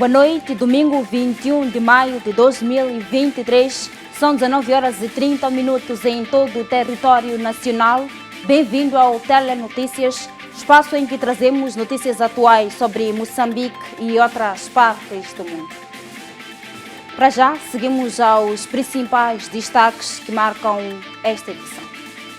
Boa noite, domingo 21 de maio de 2023, são 19 horas e 30 minutos em todo o território nacional. Bem-vindo ao Telenotícias, espaço em que trazemos notícias atuais sobre Moçambique e outras partes do mundo. Para já, seguimos aos principais destaques que marcam esta edição.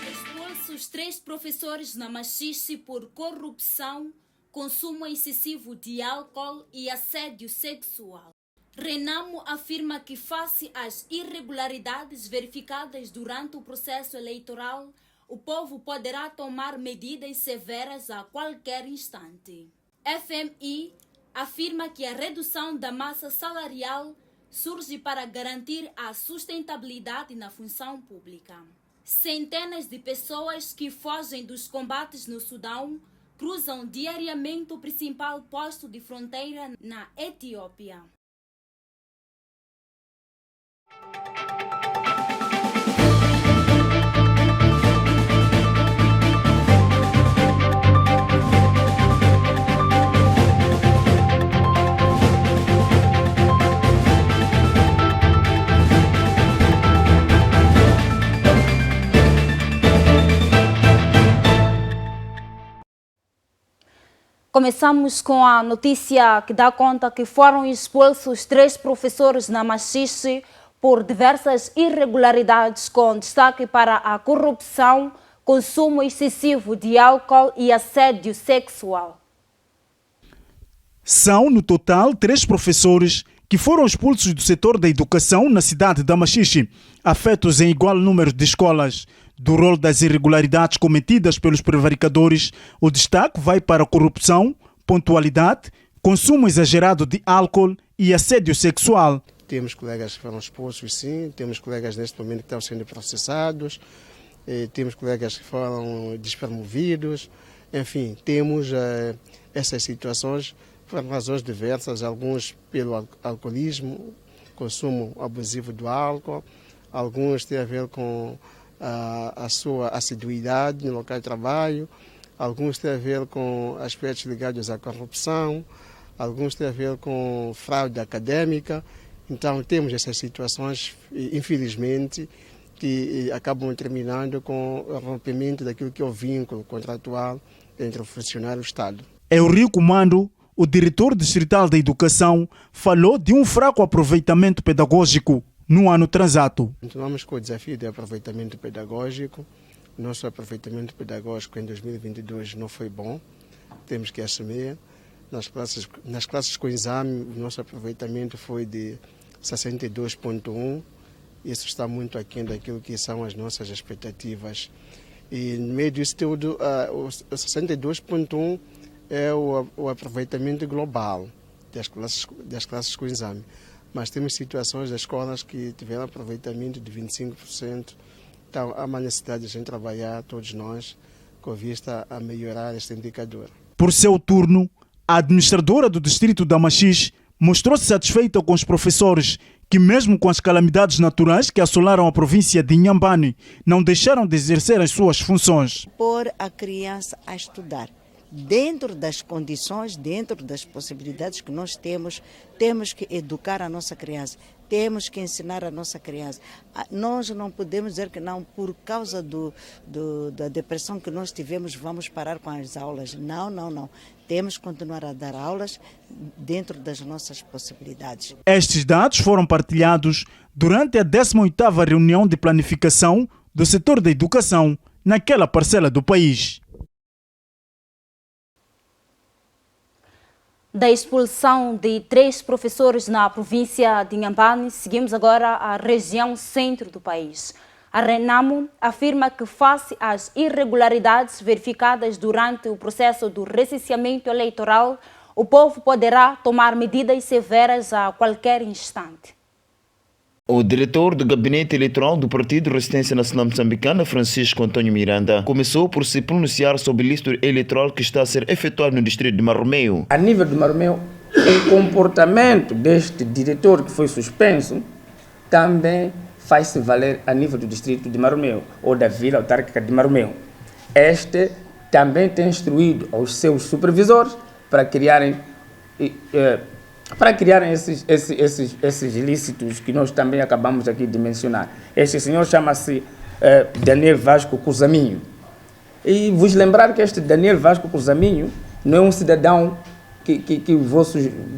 Expulsos 3 professores na Machixe por corrupção, consumo excessivo de álcool e assédio sexual. Renamo afirma que, face às irregularidades verificadas durante o processo eleitoral, o povo poderá tomar medidas severas a qualquer instante. FMI afirma que a redução da massa salarial surge para garantir a sustentabilidade na função pública. Centenas de pessoas que fogem dos combates no Sudão cruzam diariamente o principal posto de fronteira na Etiópia. Começamos com a notícia que dá conta que foram expulsos 3 professores na Machixe por diversas irregularidades, com destaque para a corrupção, consumo excessivo de álcool e assédio sexual. São, no total, 3 professores que foram expulsos do setor da educação na cidade da Machixe, afetos em igual número de escolas. Do rol das irregularidades cometidas pelos prevaricadores, o destaque vai para a corrupção, pontualidade, consumo exagerado de álcool e assédio sexual. Temos colegas que foram expulsos, sim, temos colegas neste momento que estão sendo processados, temos colegas que foram despromovidos, enfim, temos essas situações por razões diversas, alguns pelo alcoolismo, consumo abusivo do álcool, alguns têm a ver com a sua assiduidade no local de trabalho, alguns têm a ver com aspectos ligados à corrupção, alguns têm a ver com fraude acadêmica. Então temos essas situações, infelizmente, que acabam terminando com o rompimento daquilo que é o vínculo contratual entre o funcionário e o Estado. Eurico Mando, o diretor distrital da educação, falou de um fraco aproveitamento pedagógico no ano transato. Continuamos com o desafio de aproveitamento pedagógico. Nosso aproveitamento pedagógico em 2022 não foi bom, temos que assumir. Nas classes com exame, o nosso aproveitamento foi de 62,1. Isso está muito aquém daquilo que são as nossas expectativas. E no meio disso tudo, o 62,1 é o aproveitamento global das classes com exame. Mas temos situações das escolas que tiveram aproveitamento de 25%. Então, há uma necessidade de a gente trabalhar, todos nós, com vista a melhorar este indicador. Por seu turno, a administradora do distrito da Machixe mostrou-se satisfeita com os professores que, mesmo com as calamidades naturais que assolaram a província de Inhambane, não deixaram de exercer as suas funções. Pôr a criança a estudar. Dentro das condições, dentro das possibilidades que nós temos que educar a nossa criança, temos que ensinar a nossa criança. Nós não podemos dizer que não, por causa da depressão que nós tivemos, vamos parar com as aulas. Não. Temos que continuar a dar aulas dentro das nossas possibilidades. Estes dados foram partilhados durante a 18ª reunião de planificação do setor da educação naquela parcela do país. Da expulsão de 3 professores na província de Inhambane, seguimos agora à região centro do país. A Renamo afirma que, face às irregularidades verificadas durante o processo do recenseamento eleitoral, o povo poderá tomar medidas severas a qualquer instante. O diretor do Gabinete Eleitoral do Partido Resistência Nacional Moçambicana, Francisco Antônio Miranda, começou por se pronunciar sobre a lista eleitoral que está a ser efetuada no distrito de Marromeu. A nível de Marromeu, o comportamento deste diretor que foi suspenso também faz-se valer a nível do distrito de Marromeu ou da vila autárquica de Marromeu. Este também tem instruído aos seus supervisores para criarem para criarem esses ilícitos que nós também acabamos aqui de mencionar. Este senhor chama-se Daniel Vasco Cusaminho. E vos lembrar que este Daniel Vasco Cusaminho não é um cidadão que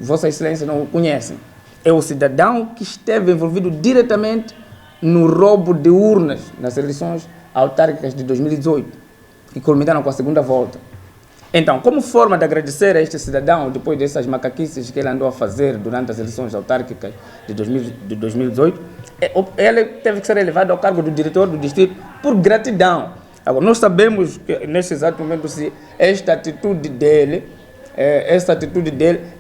Vossa Excelência não conhecem. É o cidadão que esteve envolvido diretamente no roubo de urnas nas eleições autárquicas de 2018, que culminaram com a segunda volta. Então, como forma de agradecer a este cidadão, depois dessas macaquices que ele andou a fazer durante as eleições autárquicas de 2018, ele teve que ser elevado ao cargo do diretor do distrito por gratidão. Agora, nós sabemos que, neste exato momento, se esta atitude dele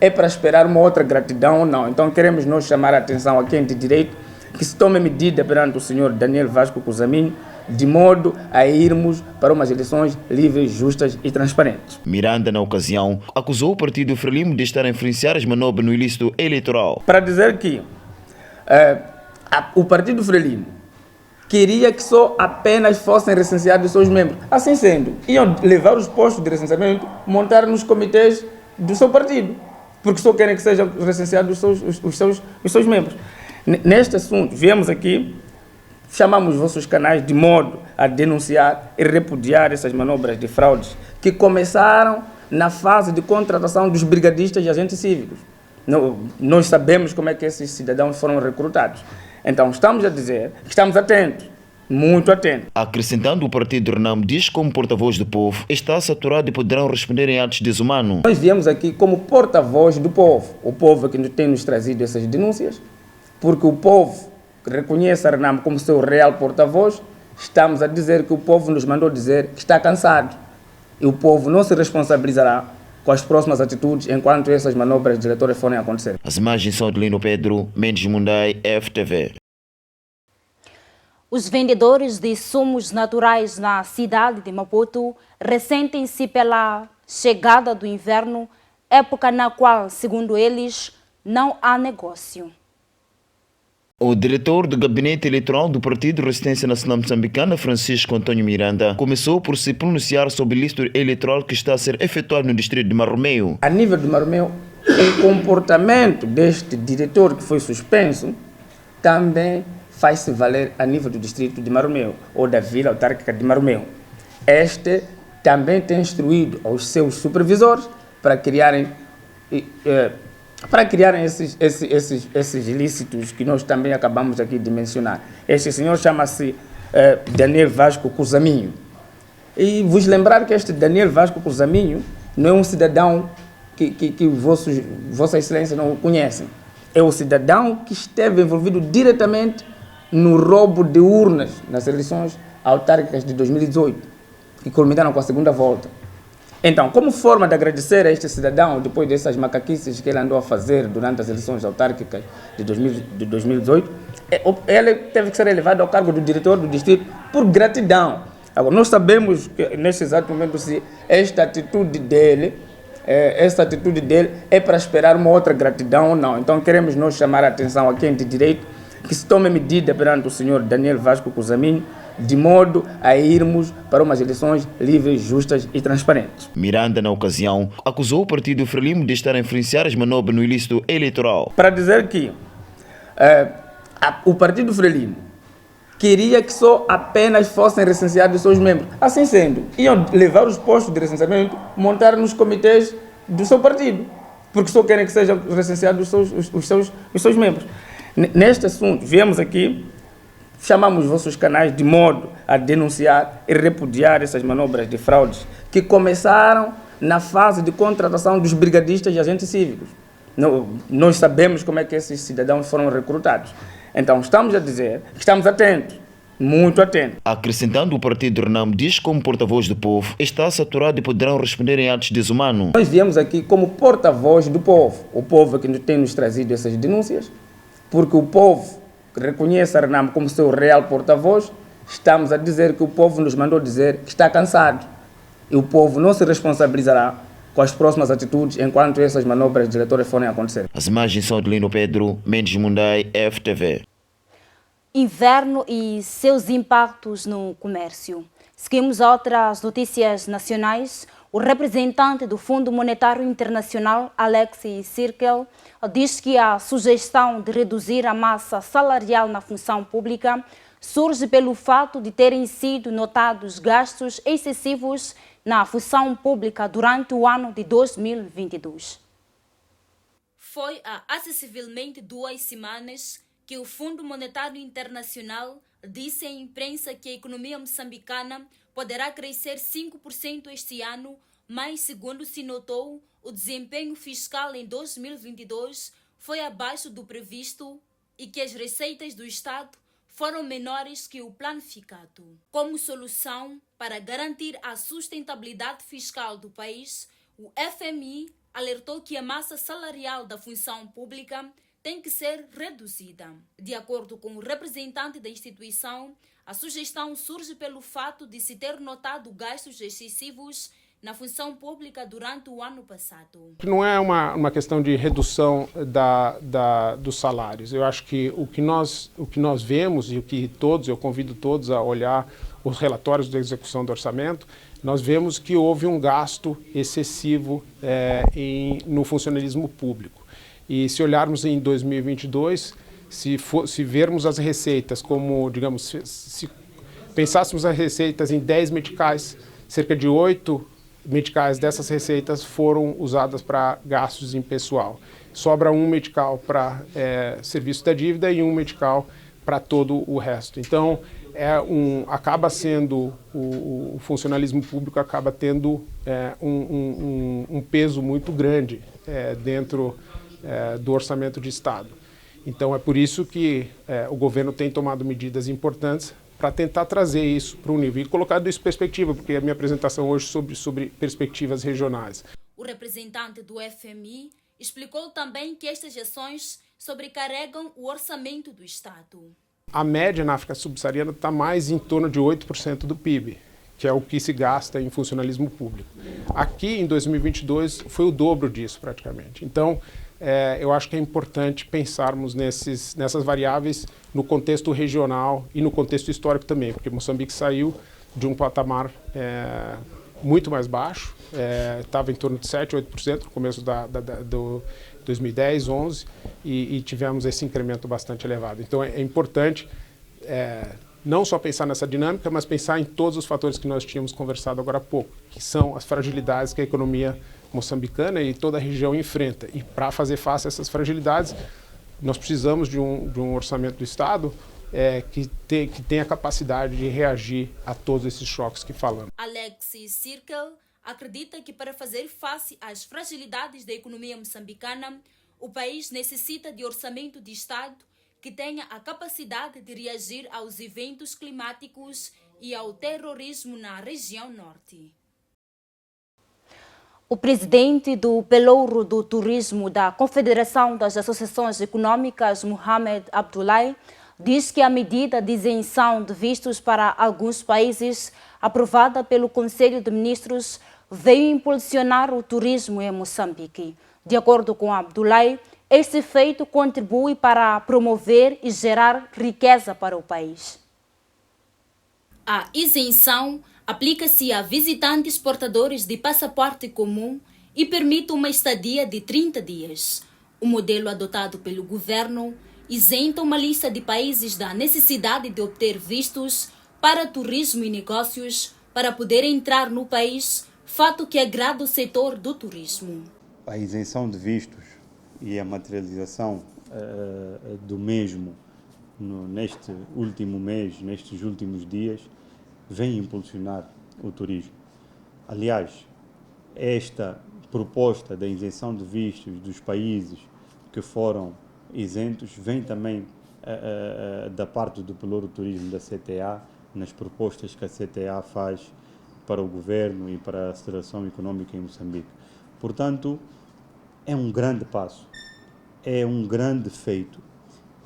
é para esperar uma outra gratidão ou não. Então, queremos nós chamar a atenção a quem tem direito que se tome medida perante o senhor Daniel Vasco Cusaminho, de modo a irmos para umas eleições livres, justas e transparentes. Miranda, na ocasião, acusou o partido Frelimo de estar a influenciar as manobras no ilícito eleitoral. Para dizer que o partido Frelimo queria que só apenas fossem recenseados os seus membros. Assim sendo, iam levar os postos de recenseamento, montar nos comitês do seu partido, porque só querem que sejam recenseados os seus membros. Neste assunto, viemos aqui, chamamos os vossos canais de modo a denunciar e repudiar essas manobras de fraudes que começaram na fase de contratação dos brigadistas e agentes cívicos. Nós sabemos como é que esses cidadãos foram recrutados. Então, estamos a dizer que estamos atentos, muito atentos. Acrescentando, o partido Renamo diz, como porta-voz do povo, está saturado e poderão responder em atos desumanos. Nós viemos aqui como porta-voz do povo. O povo é que tem nos trazido essas denúncias, porque o povo reconhece a Renamo como seu real porta-voz. Estamos a dizer que o povo nos mandou dizer que está cansado. E o povo não se responsabilizará com as próximas atitudes enquanto essas manobras diretórias forem acontecer. As imagens são de Lino Pedro, Mendes Mundai, FTV. Os vendedores de sumos naturais na cidade de Maputo ressentem-se pela chegada do inverno, época na qual, segundo eles, não há negócio. O diretor do gabinete eleitoral do Partido Resistência Nacional Moçambicana, Francisco Antônio Miranda, começou por se pronunciar sobre o listro eleitoral que está a ser efetuado no distrito de Marromeu. A nível de Marromeu, o comportamento deste diretor que foi suspenso também faz-se valer a nível do distrito de Marromeu, ou da vila autárquica de Marromeu. Este também tem instruído aos seus supervisores para criarem esses ilícitos que nós também acabamos aqui de mencionar. Este senhor chama-se Daniel Vasco Cusaminho. E vos lembrar que este Daniel Vasco Cusaminho não é um cidadão que Vossa Excelência não conhecem. É o cidadão que esteve envolvido diretamente no roubo de urnas nas eleições autárquicas de 2018, que culminaram com a segunda volta. Então, como forma de agradecer a este cidadão, depois dessas macaquices que ele andou a fazer durante as eleições autárquicas de 2018, ele teve que ser elevado ao cargo do diretor do distrito por gratidão. Agora, nós sabemos que, neste exato momento, se esta atitude dele é para esperar uma outra gratidão ou não. Então, queremos nós chamar a atenção a quem tem direito que se tome medida perante o senhor Daniel Vasco Cusaminho, de modo a irmos para umas eleições livres, justas e transparentes. Miranda, na ocasião, acusou o partido Frelimo de estar a influenciar as manobras no ilícito eleitoral. Para dizer que o partido Frelimo queria que só apenas fossem recenseados os seus membros. Assim sendo, iam levar os postos de recenseamento, montar nos comitês do seu partido, porque só querem que sejam recenseados os seus membros. Neste assunto, viemos aqui, chamamos os vossos canais de modo a denunciar e repudiar essas manobras de fraudes que começaram na fase de contratação dos brigadistas e agentes cívicos. Nós sabemos como é que esses cidadãos foram recrutados. Então, estamos a dizer que estamos atentos, muito atentos. Acrescentando, o partido Renamo diz, como porta-voz do povo, está saturado e poderão responder em atos desumanos. Nós viemos aqui como porta-voz do povo. O povo é que tem nos trazido essas denúncias, porque o povo reconhece a Renamo como seu real porta-voz. Estamos a dizer que o povo nos mandou dizer que está cansado. E o povo não se responsabilizará com as próximas atitudes enquanto essas manobras diretórias forem acontecer. As imagens são de Lino Pedro, Mendes Mundai, FTV. Inverno e seus impactos no comércio. Seguimos outras notícias nacionais. O representante do Fundo Monetário Internacional, Alexis Sirkel, diz que a sugestão de reduzir a massa salarial na função pública surge pelo fato de terem sido notados gastos excessivos na função pública durante o ano de 2022. Foi há acessivelmente 2 semanas que o Fundo Monetário Internacional disse à imprensa que a economia moçambicana poderá crescer 5% este ano, mas, segundo se notou, o desempenho fiscal em 2022 foi abaixo do previsto e que as receitas do Estado foram menores que o planificado. Como solução para garantir a sustentabilidade fiscal do país, o FMI alertou que a massa salarial da função pública tem que ser reduzida. De acordo com o representante da instituição, a sugestão surge pelo fato de se ter notado gastos excessivos na função pública durante o ano passado. Não é uma questão de redução dos salários. Eu acho que o que nós vemos e o que eu convido todos a olhar os relatórios da execução do orçamento, nós vemos que houve um gasto excessivo no funcionalismo público. E se olharmos em 2022, se vermos as receitas como, digamos, se pensássemos as receitas em 10 meticais, cerca de 8 meticais dessas receitas foram usadas para gastos em pessoal. Sobra 1 metical para serviço da dívida e 1 metical para todo o resto. Então, acaba sendo, o funcionalismo público acaba tendo um peso muito grande dentro do orçamento de Estado. Então, é por isso que o governo tem tomado medidas importantes para tentar trazer isso para um nível e colocar isso em perspectiva, porque a minha apresentação hoje sobre perspectivas regionais. O representante do FMI explicou também que estas ações sobrecarregam o orçamento do Estado. A média na África subsaariana está mais em torno de 8% do PIB, que é o que se gasta em funcionalismo público. Aqui, em 2022, foi o dobro disso, praticamente. Então, eu acho que é importante pensarmos nessas variáveis no contexto regional e no contexto histórico também, porque Moçambique saiu de um patamar muito mais baixo, estava em torno de 7%, 8% no começo do 2010, 11, e tivemos esse incremento bastante elevado. Então é importante não só pensar nessa dinâmica, mas pensar em todos os fatores que nós tínhamos conversado agora há pouco, que são as fragilidades que a economia moçambicana e toda a região enfrenta. E para fazer face a essas fragilidades, nós precisamos de um orçamento do Estado que tenha a capacidade de reagir a todos esses choques que falamos. Alexis Sirkel acredita que para fazer face às fragilidades da economia moçambicana, o país necessita de orçamento de Estado que tenha a capacidade de reagir aos eventos climáticos e ao terrorismo na região norte. O presidente do Pelouro do Turismo da Confederação das Associações Econômicas, Mohamed Abdullahi, diz que a medida de isenção de vistos para alguns países, aprovada pelo Conselho de Ministros, veio impulsionar o turismo em Moçambique. De acordo com Abdullahi, este feito contribui para promover e gerar riqueza para o país. A isenção aplica-se a visitantes portadores de passaporte comum e permite uma estadia de 30 dias. O modelo adotado pelo governo isenta uma lista de países da necessidade de obter vistos para turismo e negócios para poder entrar no país, fato que agrada o setor do turismo. A isenção de vistos e a materialização do mesmo neste último mês, nestes últimos dias, vem impulsionar o turismo. Aliás, esta proposta da isenção de vistos dos países que foram isentos vem também da parte do Pelouro Turismo da CTA, nas propostas que a CTA faz para o governo e para a aceleração econômica em Moçambique. Portanto, é um grande passo, é um grande feito,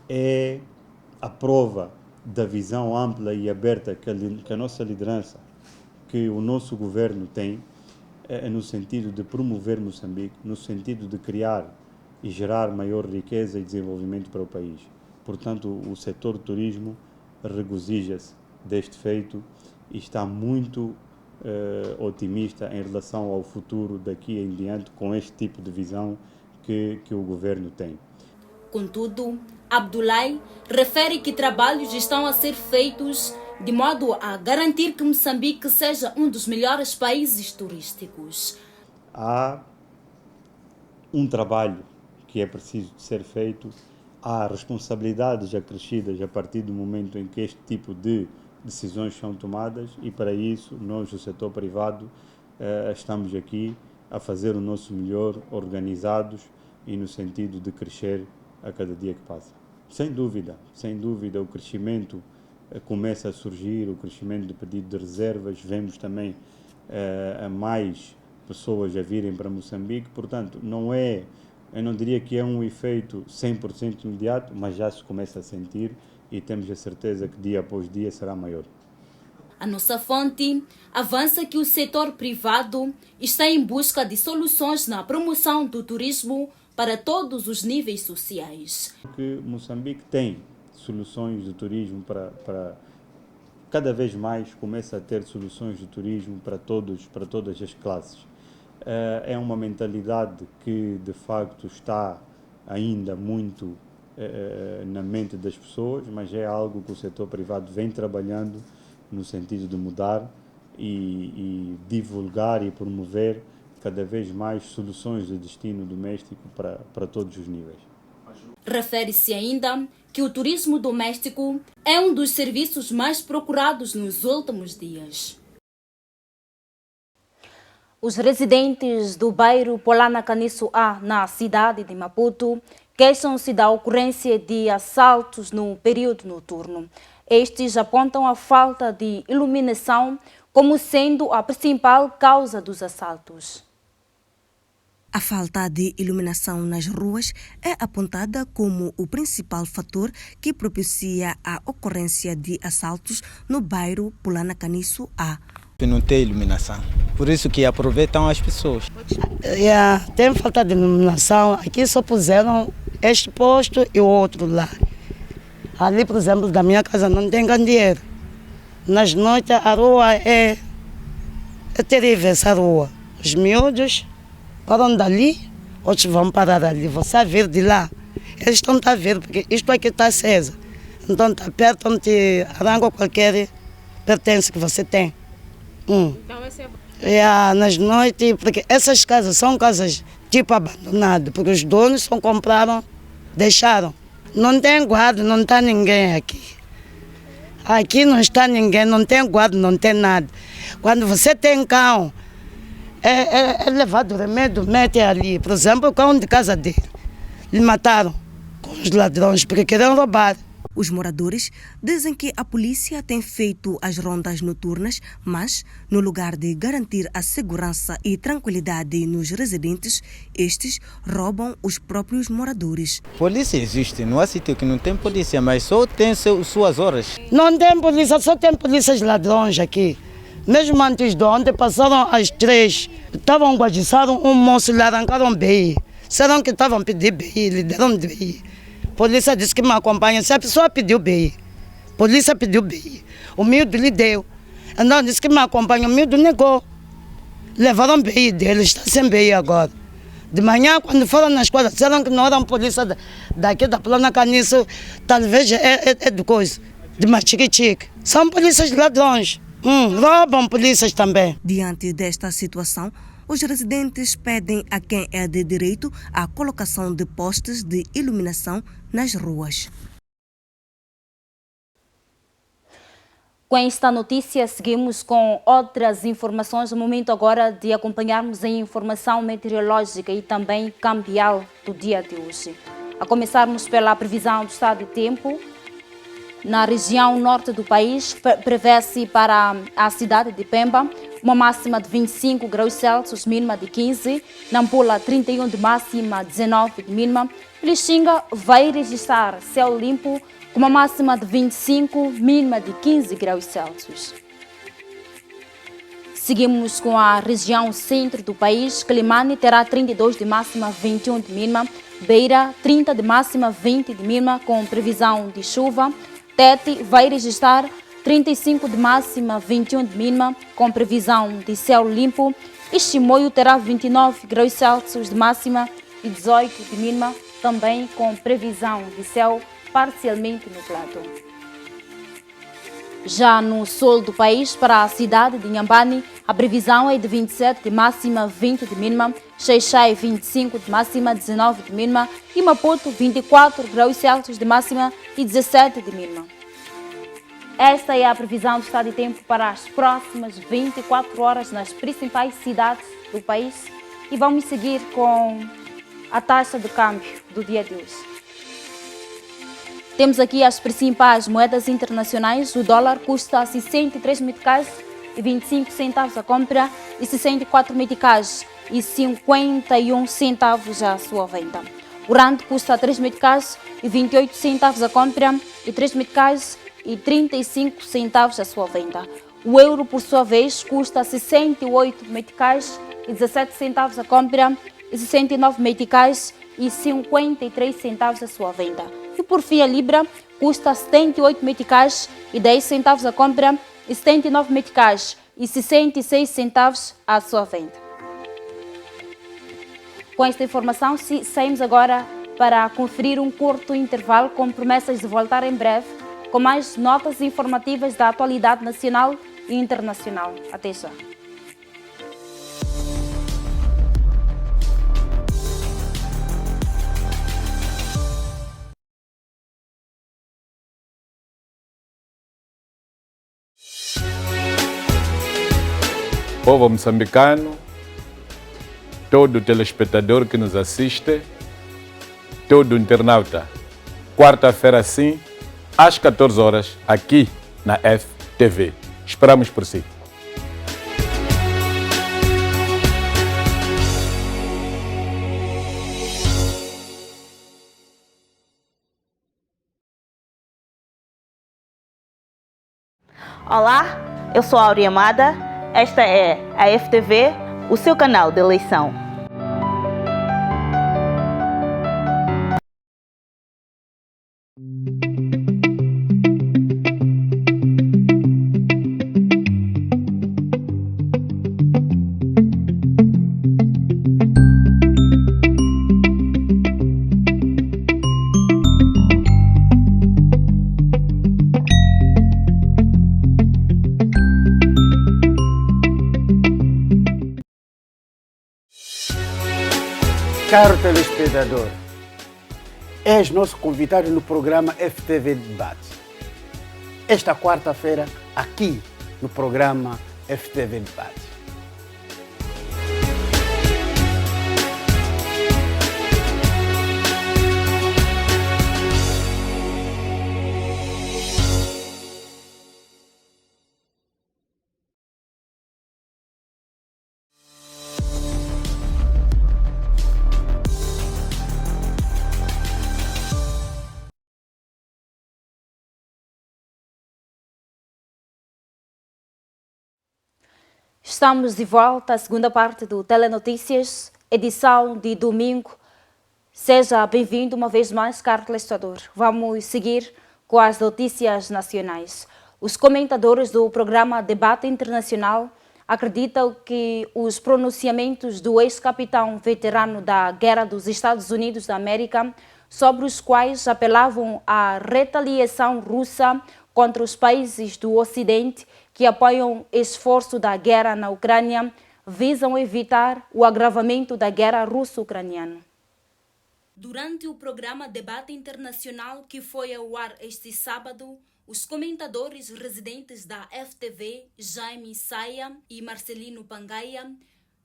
é a prova da visão ampla e aberta que a nossa liderança, que o nosso governo tem, no sentido de promover Moçambique, no sentido de criar e gerar maior riqueza e desenvolvimento para o país. Portanto, o setor do turismo regozija-se deste feito e está muito otimista em relação ao futuro daqui em diante com este tipo de visão que o governo tem. Contudo, Abdoulaye refere que trabalhos estão a ser feitos de modo a garantir que Moçambique seja um dos melhores países turísticos. Há um trabalho que é preciso ser feito, há responsabilidades acrescidas a partir do momento em que este tipo de decisões são tomadas e para isso nós, do setor privado, estamos aqui a fazer o nosso melhor, organizados e no sentido de crescer a cada dia que passa. Sem dúvida, o crescimento começa a surgir, o crescimento de pedido de reservas, vemos também a mais pessoas a virem para Moçambique, portanto, eu não diria que é um efeito 100% imediato, mas já se começa a sentir e temos a certeza que dia após dia será maior. A nossa fonte avança que o setor privado está em busca de soluções na promoção do turismo para todos os níveis sociais. Que Moçambique tem soluções de turismo para cada vez mais começa a ter soluções de turismo para todas as classes. É uma mentalidade que de facto está ainda muito na mente das pessoas, mas é algo que o setor privado vem trabalhando no sentido de mudar e divulgar e promover cada vez mais soluções de destino doméstico para todos os níveis. Refere-se ainda que o turismo doméstico é um dos serviços mais procurados nos últimos dias. Os residentes do bairro Polana Caniço A, na cidade de Maputo, queixam-se da ocorrência de assaltos no período noturno. Estes apontam a falta de iluminação como sendo a principal causa dos assaltos. A falta de iluminação nas ruas é apontada como o principal fator que propicia a ocorrência de assaltos no bairro Polana Caniço A. Não tem iluminação, por isso que aproveitam as pessoas. Tem falta de iluminação, aqui só puseram este posto e o outro lá. Ali, por exemplo, da minha casa não tem candeeiro. Nas noites a rua é terrível, essa rua. Os miúdos param dali, outros vão parar ali. Você a vir de lá, eles estão a ver, porque isto aqui está aceso. Então está perto, onde te arranca qualquer pertence que você tem. Então esse nas noites, porque essas casas são casas tipo abandonadas, porque os donos só compraram, deixaram. Não tem guarda, não está ninguém aqui. Aqui não está ninguém, não tem guarda, não tem nada. Quando você tem cão, é levado remédio, mete ali. Por exemplo, o cão de casa dele, lhe mataram com os ladrões porque queriam roubar. Os moradores dizem que a polícia tem feito as rondas noturnas, mas, no lugar de garantir a segurança e tranquilidade nos residentes, estes roubam os próprios moradores. Polícia existe, não há sítio que não tem polícia, mas só tem suas horas. Não tem polícia, só tem polícias ladrões aqui. Mesmo antes de ontem, passaram às 3, estavam guardiçaram um moço, lhe arrancaram BI. Disseram que estavam a pedir BI, lhe deram BI. Polícia disse que me acompanha. Se a pessoa pediu BI, polícia pediu BI, o miúdo lhe deu. Então disse que me acompanha, o miúdo negou. Levaram BI dele, está sem BI agora. De manhã, quando foram na escola, disseram que não eram polícia daqui da Polana Caniço, talvez é de coisa, de Machique-Chique. São polícias ladrões, roubam polícias também. Diante desta situação, os residentes pedem a quem é de direito a colocação de postes de iluminação nas ruas. Com esta notícia, seguimos com outras informações. No momento agora de acompanharmos a informação meteorológica e também cambial do dia de hoje. A começarmos pela previsão do estado de tempo. Na região norte do país, prevê-se para a cidade de Pemba uma máxima de 25 graus Celsius, mínima de 15. Nampula, 31 de máxima, 19 de mínima. Lixinga vai registrar céu limpo com uma máxima de 25, mínima de 15 graus Celsius. Seguimos com a região centro do país. Quelimane terá 32 de máxima, 21 de mínima. Beira, 30 de máxima, 20 de mínima, com previsão de chuva. Tete vai registrar 35 de máxima, 21 de mínima, com previsão de céu limpo. E Chimoio terá 29 graus Celsius de máxima e 18 de mínima, também com previsão de céu parcialmente nublado. Já no sul do país, para a cidade de Inhambane, a previsão é de 27 de máxima, 20 de mínima, Xai-Xai 25 de máxima, 19 de mínima e Maputo 24 graus Celsius de máxima e 17 de mínima. Esta é a previsão do estado de tempo para as próximas 24 horas nas principais cidades do país e vamos seguir com a taxa de câmbio do dia de hoje. Temos aqui as principais moedas internacionais. O dólar custa 63 meticais e 25 centavos a compra e 64 meticais e 51 centavos a sua venda. O rand custa 3 meticais e 28 centavos a compra e 3 meticais e 35 centavos a sua venda. O euro, por sua vez, custa 68 meticais e 17 centavos a compra e 69 meticais e 53 centavos a sua venda. E por fim, a libra custa 78 meticais e 10 centavos a compra e 79 meticais e 66 centavos a sua venda. Com esta informação, saímos agora para conferir um curto intervalo com promessas de voltar em breve com mais notas informativas da atualidade nacional e internacional. Até já. Povo moçambicano, todo telespectador que nos assiste, todo internauta, quarta-feira sim, às 14 horas, aqui na FTV. Esperamos por si. Olá, eu sou a Aurea Amada. Esta é a FTV, o seu canal de eleição. Caro telespectador, és nosso convidado no programa FTV Debate. Esta quarta-feira, aqui no programa FTV Debate. Estamos de volta à segunda parte do Telenotícias, edição de domingo. Seja bem-vindo uma vez mais, caro telespectador. Vamos seguir com as notícias nacionais. Os comentadores do programa Debate Internacional acreditam que os pronunciamentos do ex-capitão veterano da Guerra dos Estados Unidos da América, sobre os quais apelavam à retaliação russa contra os países do Ocidente que apoiam o esforço da guerra na Ucrânia, visam evitar o agravamento da guerra russo-ucraniana. Durante o programa Debate Internacional que foi ao ar este sábado, os comentadores residentes da FTV, Jaime Saia e Marcelino Pangaia,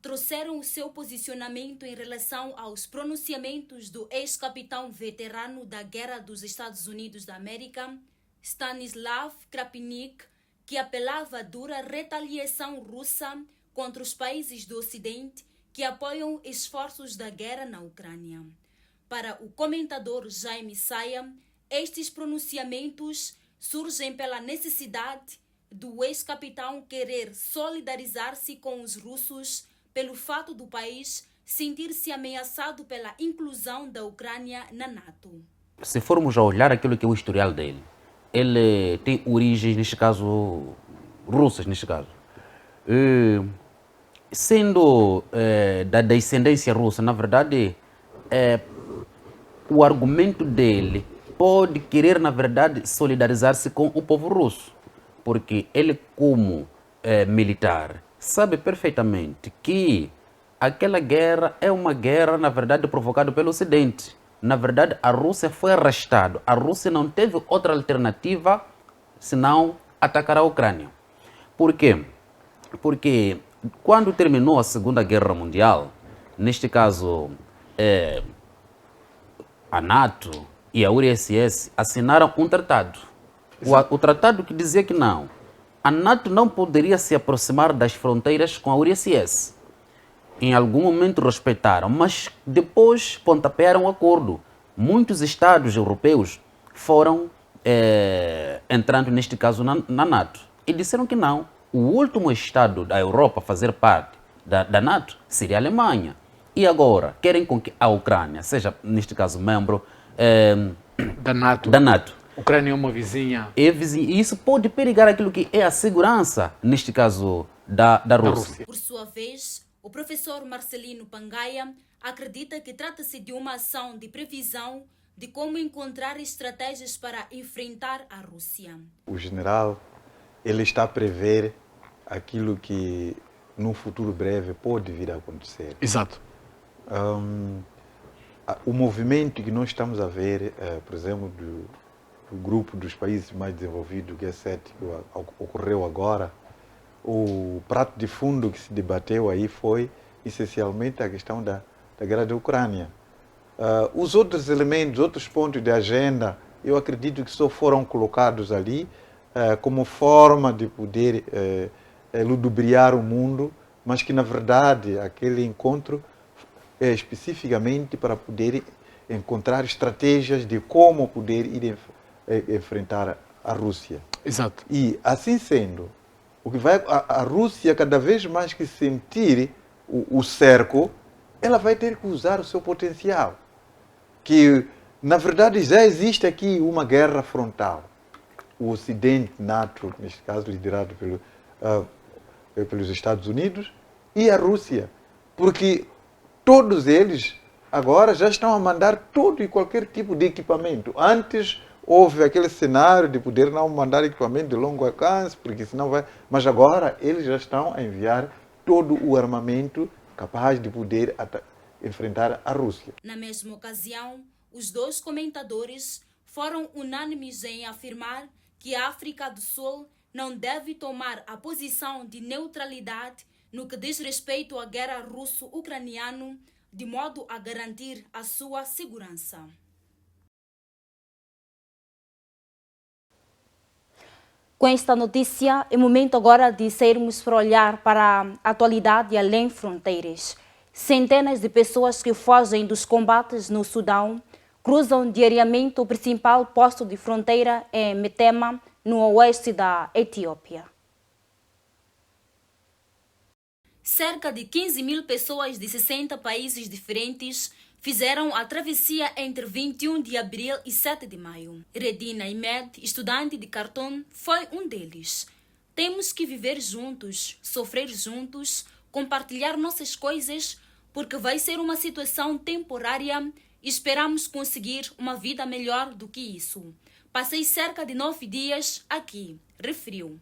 trouxeram o seu posicionamento em relação aos pronunciamentos do ex-capitão veterano da Guerra dos Estados Unidos da América, Stanislav Krapnik, que apelava à dura retaliação russa contra os países do Ocidente que apoiam esforços da guerra na Ucrânia. Para o comentador Jaime Saia, estes pronunciamentos surgem pela necessidade do ex-capitão querer solidarizar-se com os russos pelo fato do país sentir-se ameaçado pela inclusão da Ucrânia na NATO. Se formos a olhar aquilo que é o historial dele, ele tem origens, neste caso, russas, neste caso. Sendo da descendência russa, na verdade, o argumento dele pode querer, na verdade, solidarizar-se com o povo russo, porque ele, como militar, sabe perfeitamente que aquela guerra é uma guerra, na verdade, provocada pelo Ocidente. Na verdade, a Rússia foi arrastada. A Rússia não teve outra alternativa senão atacar a Ucrânia. Por quê? Porque quando terminou a Segunda Guerra Mundial, neste caso, a NATO e a URSS assinaram um tratado. O tratado que dizia que não, a NATO não poderia se aproximar das fronteiras com a URSS. Em algum momento respeitaram, mas depois pontapearam o acordo. Muitos estados europeus foram entrando, neste caso, na NATO. E disseram que não. O último estado da Europa a fazer parte da NATO seria a Alemanha. E agora, querem com que a Ucrânia seja, neste caso, membro da NATO. A Ucrânia é uma vizinha. E isso pode perigar aquilo que é a segurança, neste caso, da Rússia. Por sua vez, o professor Marcelino Pangaia acredita que trata-se de uma ação de previsão de como encontrar estratégias para enfrentar a Rússia. O general, ele está a prever aquilo que num futuro breve pode vir a acontecer. Exato. O movimento que nós estamos a ver, por exemplo, do grupo dos países mais desenvolvidos, o G7, que ocorreu agora, o prato de fundo que se debateu aí foi essencialmente a questão da guerra da Ucrânia. Os outros elementos, outros pontos de agenda, eu acredito que só foram colocados ali como forma de poder ludibriar o mundo, mas que na verdade aquele encontro é especificamente para poder encontrar estratégias de como poder ir enfrentar a Rússia. Exato. E assim sendo, o que vai a Rússia cada vez mais que sentir o cerco, ela vai ter que usar o seu potencial. Que na verdade já existe aqui uma guerra frontal. O Ocidente, NATO, neste caso liderado pelos Estados Unidos, e a Rússia. Porque todos eles agora já estão a mandar todo e qualquer tipo de equipamento. Antes houve aquele cenário de poder não mandar equipamento de longo alcance, porque senão vai... Mas agora eles já estão a enviar todo o armamento capaz de poder enfrentar a Rússia. Na mesma ocasião, os dois comentadores foram unânimes em afirmar que a África do Sul não deve tomar a posição de neutralidade no que diz respeito à guerra russo-ucraniana, de modo a garantir a sua segurança. Com esta notícia, é momento agora de sairmos para olhar para a atualidade além fronteiras. Centenas de pessoas que fogem dos combates no Sudão cruzam diariamente o principal posto de fronteira em Metema, no oeste da Etiópia. Cerca de 15.000 pessoas de 60 países diferentes fizeram a travessia entre 21 de abril e 7 de maio. Redina Ahmed, estudante de Khartoum, foi um deles. Temos que viver juntos, sofrer juntos, compartilhar nossas coisas, porque vai ser uma situação temporária e esperamos conseguir uma vida melhor do que isso. Passei cerca de 9 dias aqui, referiu.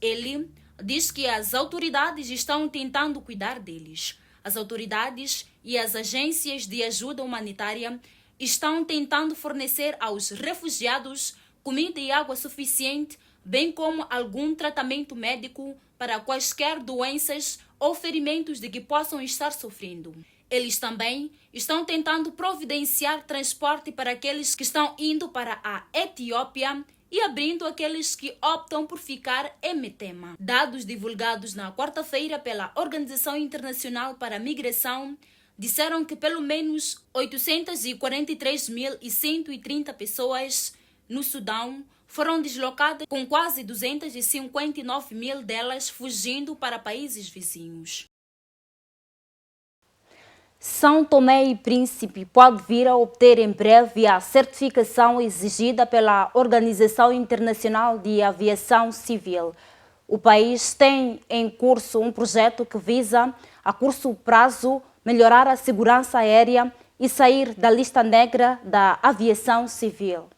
Ele diz que as autoridades estão tentando cuidar deles. As autoridades e as agências de ajuda humanitária estão tentando fornecer aos refugiados comida e água suficiente, bem como algum tratamento médico para quaisquer doenças ou ferimentos de que possam estar sofrendo. Eles também estão tentando providenciar transporte para aqueles que estão indo para a Etiópia e abrindo aqueles que optam por ficar em Metema. Dados divulgados na quarta-feira pela Organização Internacional para a Migração disseram que pelo menos 843.130 pessoas no Sudão foram deslocadas, com quase 259.000 delas fugindo para países vizinhos. São Tomé e Príncipe pode vir a obter em breve a certificação exigida pela Organização Internacional de Aviação Civil. O país tem em curso um projeto que visa, a curto prazo, melhorar a segurança aérea e sair da lista negra da aviação civil.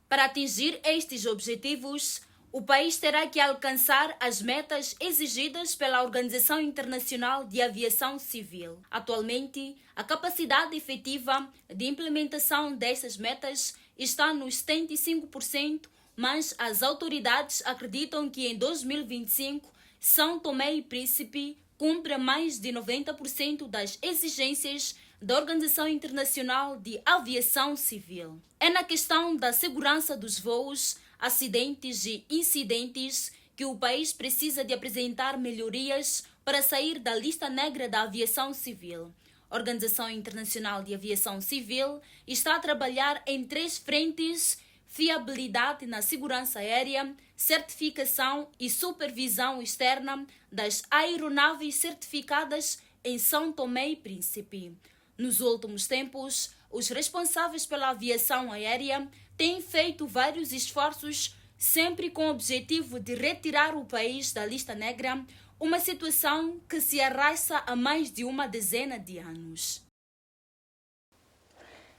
Para atingir estes objetivos, o país terá que alcançar as metas exigidas pela Organização Internacional de Aviação Civil. Atualmente, a capacidade efetiva de implementação destas metas está nos 75%, mas as autoridades acreditam que em 2025, São Tomé e Príncipe cumpre mais de 90% das exigências da Organização Internacional de Aviação Civil. É na questão da segurança dos voos, acidentes e incidentes que o país precisa de apresentar melhorias para sair da lista negra da aviação civil. A Organização Internacional de Aviação Civil está a trabalhar em 3 frentes: fiabilidade na segurança aérea, certificação e supervisão externa das aeronaves certificadas em São Tomé e Príncipe. Nos últimos tempos, os responsáveis pela aviação aérea têm feito vários esforços, sempre com o objetivo de retirar o país da lista negra, uma situação que se arrasta há mais de uma dezena de anos.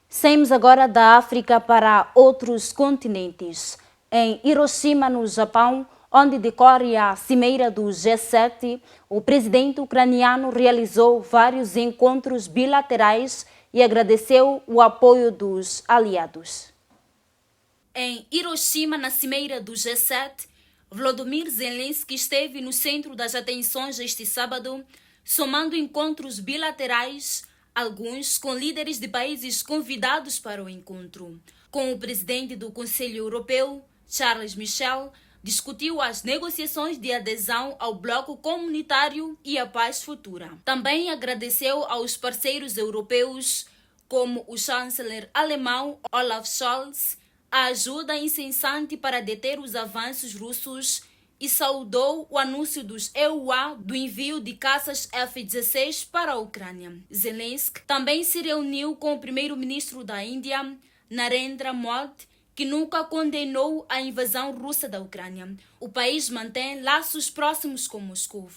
Saímos agora da África para outros continentes. Em Hiroshima, no Japão, onde decorre a cimeira do G7, o presidente ucraniano realizou vários encontros bilaterais e agradeceu o apoio dos aliados. Em Hiroshima, na cimeira do G7, Volodymyr Zelensky esteve no centro das atenções este sábado, somando encontros bilaterais, alguns com líderes de países convidados para o encontro. Com o presidente do Conselho Europeu, Charles Michel, discutiu as negociações de adesão ao bloco comunitário e a paz futura. Também agradeceu aos parceiros europeus, como o chanceler alemão Olaf Scholz, a ajuda incessante para deter os avanços russos e saudou o anúncio dos EUA do envio de caças F-16 para a Ucrânia. Zelensky também se reuniu com o primeiro-ministro da Índia, Narendra Modi, que nunca condenou a invasão russa da Ucrânia. O país mantém laços próximos com Moscou.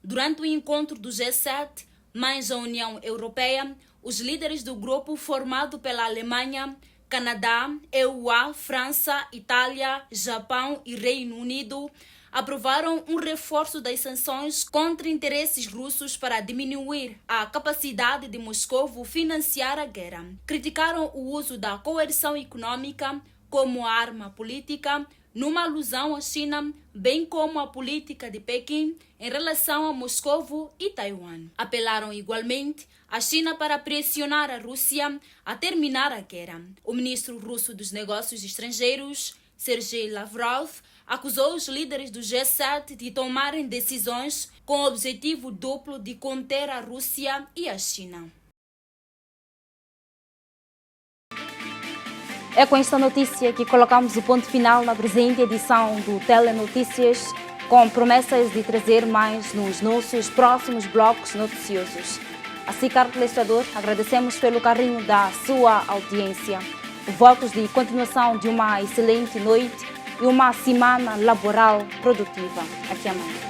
Durante o encontro do G7, mais a União Europeia, os líderes do grupo formado pela Alemanha, Canadá, EUA, França, Itália, Japão e Reino Unido aprovaram um reforço das sanções contra interesses russos para diminuir a capacidade de Moscou financiar a guerra. Criticaram o uso da coerção econômica como arma política, numa alusão à China, bem como a política de Pequim em relação a Moscou e Taiwan. Apelaram igualmente à China para pressionar a Rússia a terminar a guerra. O ministro russo dos Negócios Estrangeiros, Sergei Lavrov, acusou os líderes do G7 de tomarem decisões com o objetivo duplo de conter a Rússia e a China. É com esta notícia que colocamos o ponto final na presente edição do Telenotícias, com promessas de trazer mais nos nossos próximos blocos noticiosos. Assim, caro telespectador, agradecemos pelo carinho da sua audiência. Votos de continuação de uma excelente noite e uma semana laboral produtiva. Até amanhã.